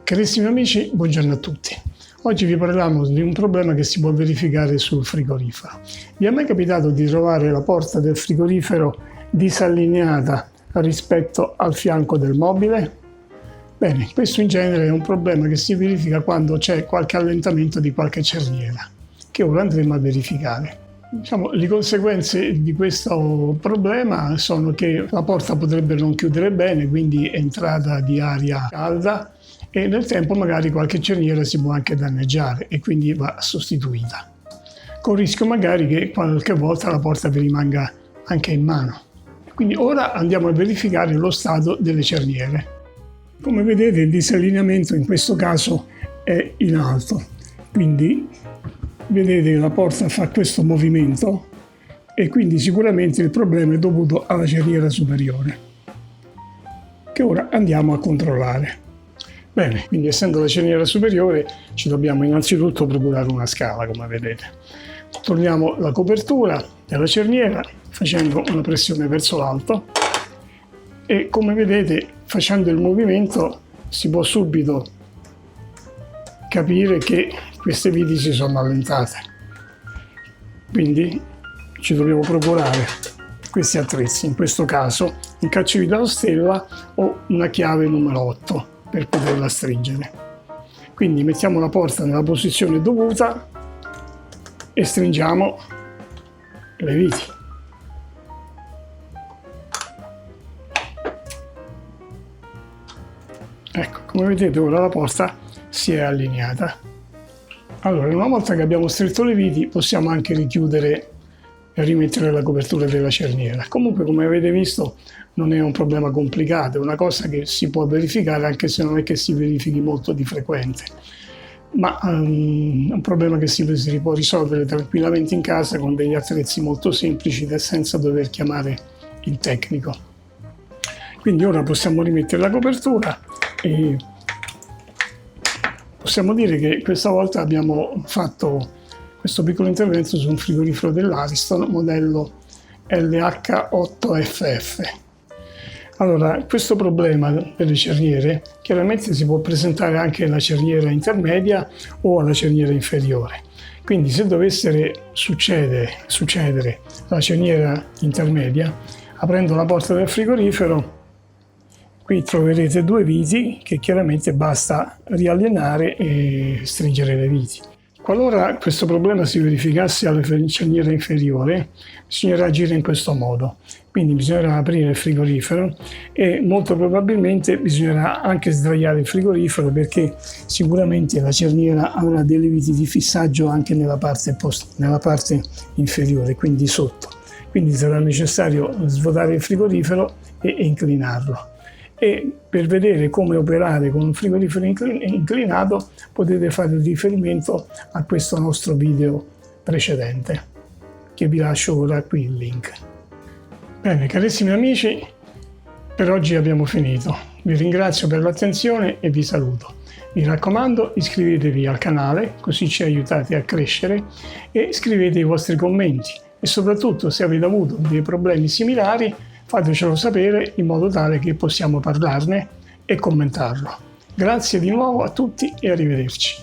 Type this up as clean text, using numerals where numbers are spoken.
Carissimi amici, buongiorno a tutti. Oggi vi parliamo di un problema che si può verificare sul frigorifero. Vi è mai capitato di trovare la porta del frigorifero disallineata rispetto al fianco del mobile? Bene, questo in genere è un problema che si verifica quando c'è qualche allentamento di qualche cerniera, che ora andremo a verificare. Le conseguenze di questo problema sono che la porta potrebbe non chiudere bene, quindi entrata di aria calda, e nel tempo magari qualche cerniera si può anche danneggiare e quindi va sostituita, con il rischio magari che qualche volta la porta vi rimanga anche in mano. Quindi ora andiamo a verificare lo stato delle cerniere. Come vedete, il disallineamento in questo caso è in alto, quindi vedete che la porta fa questo movimento e quindi sicuramente il problema è dovuto alla cerniera superiore, che ora andiamo a controllare. Bene, quindi essendo la cerniera superiore ci dobbiamo innanzitutto procurare una scala, come vedete. Torniamo la copertura della cerniera facendo una pressione verso l'alto e come vedete, facendo il movimento si può subito capire che queste viti si sono allentate. Quindi ci dobbiamo procurare questi attrezzi, in questo caso un cacciavite a stella o una chiave numero 8 per poterla stringere. Quindi mettiamo la porta nella posizione dovuta e stringiamo le viti. Ecco, come vedete ora la porta si è allineata. Allora, una volta che abbiamo stretto le viti possiamo anche richiudere e rimettere la copertura della cerniera. Comunque, come avete visto, non è un problema complicato, è una cosa che si può verificare anche se non è che si verifichi molto di frequente. Ma è un problema che si può risolvere tranquillamente in casa con degli attrezzi molto semplici senza dover chiamare il tecnico. Quindi ora possiamo rimettere la copertura e possiamo dire che questa volta abbiamo fatto questo piccolo intervento su un frigorifero dell'Ariston modello LH8FF. Allora, questo problema delle cerniere chiaramente si può presentare anche alla cerniera intermedia o alla cerniera inferiore. Quindi se dovesse succedere alla cerniera intermedia, aprendo la porta del frigorifero, qui troverete due viti che chiaramente basta riallineare e stringere le viti. Qualora questo problema si verificasse alla cerniera inferiore, bisognerà agire in questo modo. Quindi bisognerà aprire il frigorifero e molto probabilmente bisognerà anche sdraiare il frigorifero perché sicuramente la cerniera avrà delle viti di fissaggio anche nella parte inferiore, quindi sotto. Quindi sarà necessario svuotare il frigorifero e inclinarlo. E per vedere come operare con un frigorifero inclinato potete fare riferimento a questo nostro video precedente, che vi lascio ora qui il link. Bene, carissimi amici, per oggi abbiamo finito. Vi ringrazio per l'attenzione e vi saluto. Mi raccomando, iscrivetevi al canale, così ci aiutate a crescere, e scrivete i vostri commenti. E soprattutto, se avete avuto dei problemi similari, fatecelo sapere in modo tale che possiamo parlarne e commentarlo. Grazie di nuovo a tutti e arrivederci.